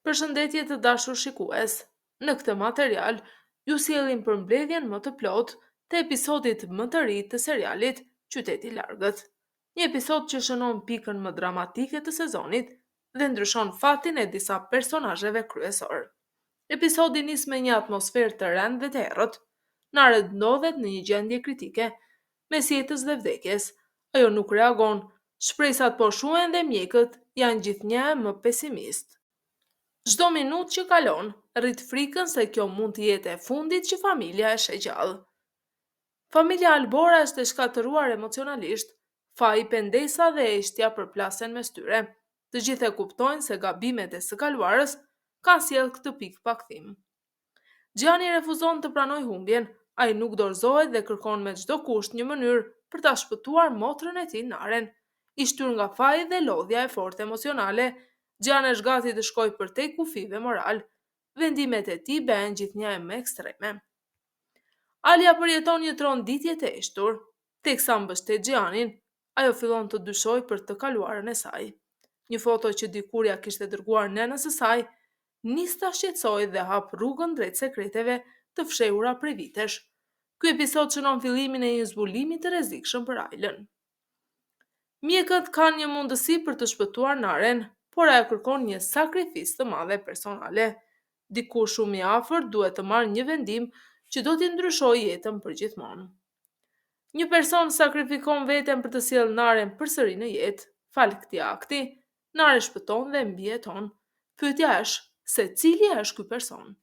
Përshëndetje të dashur shikues. Në këtë material ju sjellim përmbledhjen më të plotë të episodit më të ri të serialit Qyteti i Largët. Një episod që shënon pikën më dramatike të sezonit dhe ndryshon fatin e disa personazheve kryesor. Episodi nis me një atmosferë të rëndë dhe të errët. Nare ndodhet në një gjendje kritike, mes jetës dhe vdekjes. Ajo nuk reagon, shpresat po shuhen dhe mjekët janë gjithnjë më pesimist. Çdo minutë që kalon, rrit frikën se kjo mund të jetë e fundit që familja e sheh gjallë. Familja Albora është e shkatëruar emocionalisht, faji pendesa dhe eshtja përplasen mes tyre. Të gjithë e kuptojnë se gabimet e së kaluarës kanë sjellë këtë pikë pakthim. Gjani refuzon të pranoj humbjen, ai nuk dorëzohet dhe kërkon me çdo kusht një mënyrë për ta shpëtuar motrën e tij Naren. I shtyr nga faji dhe lodhja e fortë emocionale, Gjani është gati të shkojë përtej kufive moral. Vendimet e tij bëhen gjithnjë më ekstreme. Alia përjeton një tronditje të eshtur, teksa mbështet Gjanin, ajo fillon të dyshojë për të kaluarën e saj. Një foto që dikur ja kishte dërguar nënës së saj, nis ta shqetësojë dhe hap rrugën drejt sekreteve të fshehura prej vitesh. Ky episod shënon fillimin e një zbulimi të rrezikshëm për Ailën. Mjekët kanë një mundësi për të shpëtuar Naren, por ajo kërkon një sakrificë të madhe personale. Dikush shumë i afërt duhet të marrë një vendim që do t'i ndryshojë jetën përgjithmonë. Një person sakrifikon veten për të sjellë Naren përsëri në jetë. Fal këtij akti, Naren shpëton dhe mbijeton. Pyetja është se cili është ky person.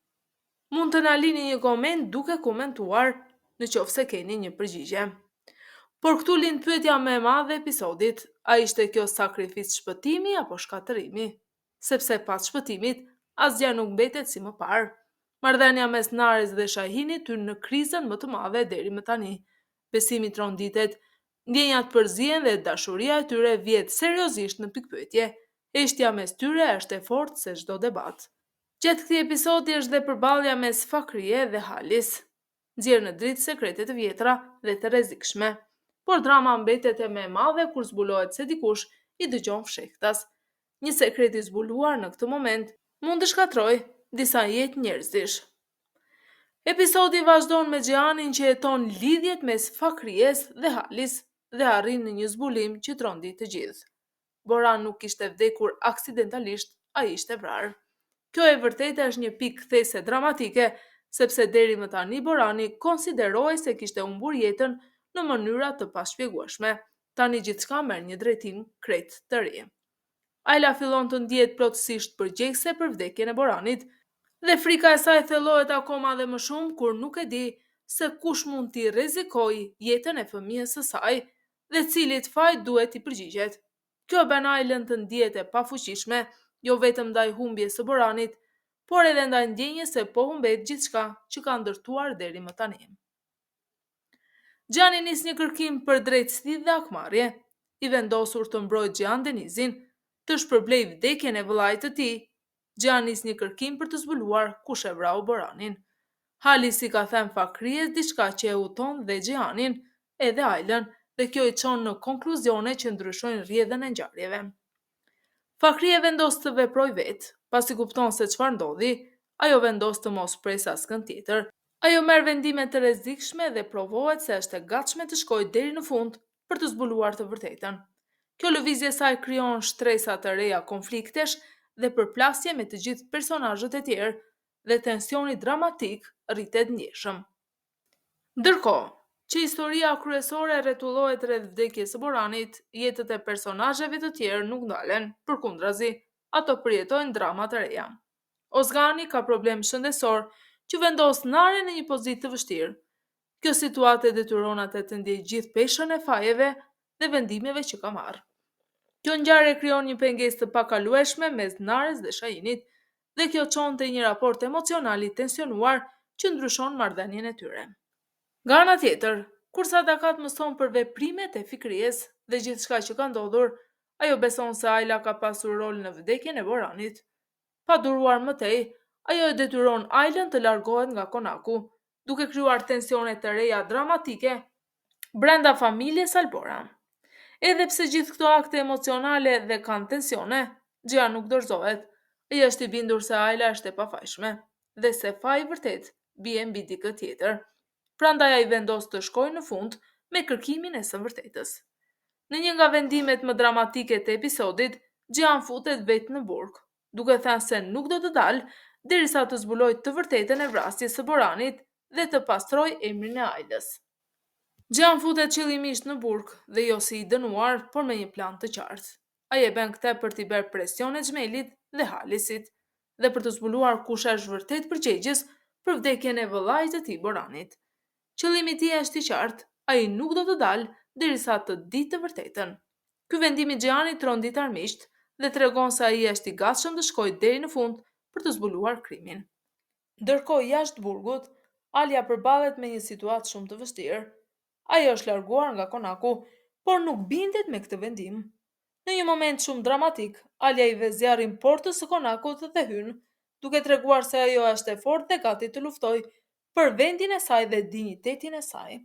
Mund të na lini një koment duke komentuar nëse keni një përgjigje. Por këtu lind pyetja më e madhe e episodit, a ishte kjo sakrificë shpëtimi apo shkatërimi? Sepse pas shpëtimit, asgjë nuk mbetet si më parë. Marrëdhënia mes Nares dhe Shahinit hyn në krizën më të madhe deri më tani. Besimi tronditet, ndjenjat përzihen dhe dashuria e tyre vjet seriozisht në pikpyetje. Eshtja mes tyre është e fortë se çdo debat. Gjatë këtij episodi është dhe përballja mes Fakrie dhe Halis. Nxjerr në dritë sekrete të vjetra dhe të rrezikshme. Por drama mbetet e më e madhe kur zbulohet se dikush i dëgjon fshehtas. Një sekret i zbuluar në këtë moment mund të shkatrojë disa jetë njerëzish. Episodi vazhdon me Gjanin që jeton lidhjet mes Fakries dhe Halis dhe arrin në një zbulim që trondit të gjithë. Boran nuk ishte vdekur aksidentalisht, ai ishte vrarë. Kjo e vërtetë është një pikë kthese dramatike, sepse deri më tani Borani konsiderohej se kishte humbur jetën në mënyra të pashpjegueshme. Tani gjithçka merr një drejtim krejt të ri. Aila fillon të ndihet plotësisht përgjegjëse për vdekjen e Boranit dhe frika e saj thellohet akoma dhe më shumë kur nuk e di se kush mund t'i rrezikojë jetën e fëmijës së saj dhe cilit faj duhet i përgjigjet. Kjo bën Ailën të ndihet e pafuqishme, jo vetëm ndaj humbjes së Boranit, por edhe ndaj ndjenjes se po humbet gjithçka që ka ndërtuar deri më tani. Gjani nis një kërkim për drejtësi dhe akmarrje, i vendosur të mbrojtë Gjan Denizin, të shpërblej vdekjen e vëllait të tij. Gjani nis një kërkim për të zbuluar kush e vrau Boranin. Halis i ka thënë Fakries diçka që e huton dhe Gjanin, edhe Ailën, dhe kjo i çon në konkluzione që ndryshojnë rrjedhën e ngjarjeve. Fakrie vendos të veprojë vetë, pasi kupton se çfarë ndodhi, ajo vendos të mos presë askën tjetër. Ajo merr vendime të rrezikshme dhe provohet se është e gatshme të shkojë deri në fund për të zbuluar të vërtetën. Kjo lëvizje e saj krijon shtresa të reja konfliktesh dhe përplasje me të gjithë personazhet e tjerë dhe tensioni dramatik rritet ndjeshëm. Ndërkohë, që historia kryesore rretullohet rreth vdekjes së Boranit, jetët e personazheve të tjerë nuk ndalen, përkundrazi, ato përjetojnë drama të reja. Ozgani ka problem shëndetësor që vendos Naren në një pozitë të vështirë. Kjo situatë e detyron atë të ndjejë gjithë peshën e fajeve dhe vendimeve që ka marrë. Kjo ngjarje krijon një pengesë të pakalueshme mes Nares dhe Shahinit dhe kjo çon te një raport emocional i tensionuar që ndryshon marrëdhënien e tyre. Nga ana tjetër, kur Sadakat mëson për veprimet e Fikries dhe gjithçka që ka ndodhur, ajo beson se Aila ka pasur rol në vdekjen e Boranit. Pa duruar më tej, ajo e detyron Ailën të largohet nga konaku, duke krijuar tensione të reja dramatike brenda familjes Albora. Edhe pse gjithë këto akte emocionale dhe kanë tensione, gjëja nuk dorëzohet. Ai është i bindur se Ajla është e pafajshme dhe se faji vërtet bie mbi dikë tjetër. Prandaj ai vendos të shkojë në fund me kërkimin e së vërtetës. Në një nga vendimet më dramatike të episodit, Gian futet vetë në burg, duke thënë se nuk do të dalë derisa të zbulojë të vërtetën e vrasjes së Boranit dhe të pastrojë emrin e Ajlës. Gian futet qëllimisht në burg dhe jo si i dënuar, por me një plan të qartë. Ai e bën këtë për t'i bërë presion e Xhmelit dhe Halisit dhe për të zbuluar kush është vërtet përgjegjës për vdekjen e vëllait të tij Boranit. Qëllimi i tij është i qartë, ai nuk do të dalë derisa të ditë të vërtetën. Ky vendim i Xhianit trondit armiqt dhe tregon se ai është i gatshëm të shkojë deri në fund për të zbuluar krimin. Ndërkohë jashtë burgut, Alia përballet me një situatë shumë të vështirë. Ai është larguar nga konaku, por nuk bindet me këtë vendim. Në një moment shumë dramatik, Alia i ve zjarrin portës së konakut dhe hyn, duke treguar se ajo është e fortë dhe gati të luftojë për vendin e saj dhe dinjitetin e saj.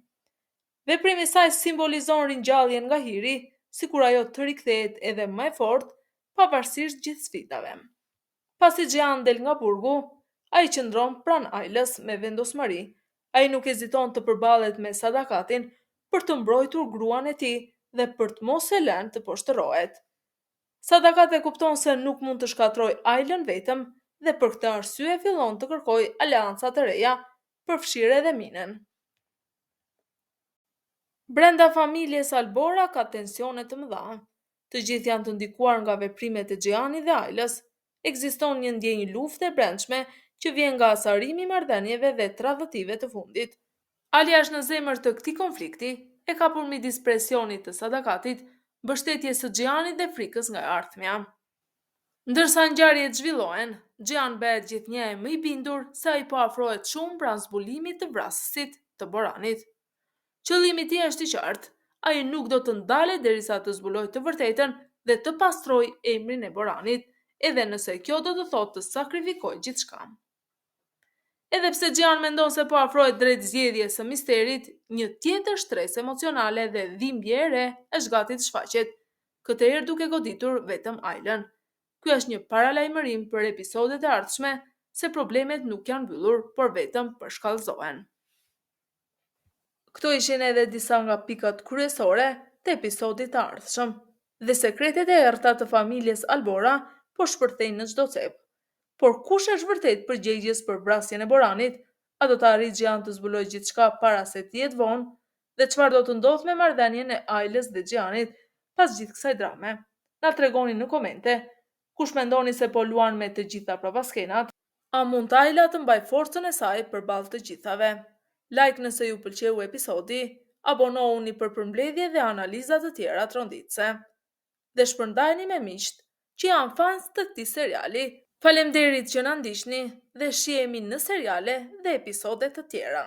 Veprimi i saj simbolizon ringjalljen nga hiri, sikur ajo të rikthehet edhe më e fortë, pavarësisht gjithë sfidave. Pasi Gian del nga burgu, ai qëndron pranë Ajlës me vendosmëri. Ai nuk heziton të përballet me Sadakatin për të mbrojtur gruan e tij dhe për të mos e lënë të poshtërohet. Sadakat e kupton se nuk mund të shkatrojë Ajlën vetëm dhe për këtë arsye fillon të kërkojë aleanca të reja, përfshirë edhe Minen. Brenda familjes Albora ka tensione të mëdha. Të gjithë janë të ndikuar nga veprimet e Xhianit dhe Ajlës. Ekziston një ndjenjë lufte e brendshme që vjen nga asarimi i marrëdhënieve dhe tradhtive të fundit. Alia është në zemër të këtij konflikti, e kapur midis presionit të Sadakatit, mbështetjes së Xhianit dhe frikës nga e ardhmja. Ndërsa ngjarjet zhvillohen, Gian bëhet gjithnjë më i bindur se ai po afrohet shumë pranë zbulimit të vrasësit të Boranit. Qëllimi i tij është i qartë. Ai nuk do të ndalet derisa të zbulojë të vërtetën dhe të pastrojë emrin e Boranit, edhe nëse kjo do të thotë të sakrifikojë gjithçka. Edhe pse Gian mendon se po afrohet drejt zgjedhjes së misterit, një tjetër stres emocionale dhe dhimbje e re është gati të shfaqet, këtë herë duke goditur vetëm Ajlën. Ky është një paralajmërim për episodet e ardhshme se problemet nuk janë mbyllur, por vetëm përshkallëzohen. Këto ishin edhe disa nga pikat kryesore të episodit të ardhshëm, dhe sekretet e errta të familjes Albora po shpërthejnë në çdo cep. Por kush është vërtet përgjegjës për vrasjen e Boranit? A do të arrijë Gian të zbulojë gjithçka para se të jetë vonë? Dhe çfarë do të ndodhë me marrëdhënien e Ajlës dhe Gianit pas gjithë kësaj drame? Na tregoni në komente. Kush mendoni se po luan me të gjitha provaskenat? A mund Ajla të mbajë forcën e saj përballë të gjithave? Like nëse ju pëlqeu episodi, abonohuni për përmbledhje dhe analiza të tjera tronditse. Dhe shpërndajeni me miqt që janë fans të këtij seriali. Faleminderit që na ndiqni dhe shihemi në seriale dhe episode të tjera.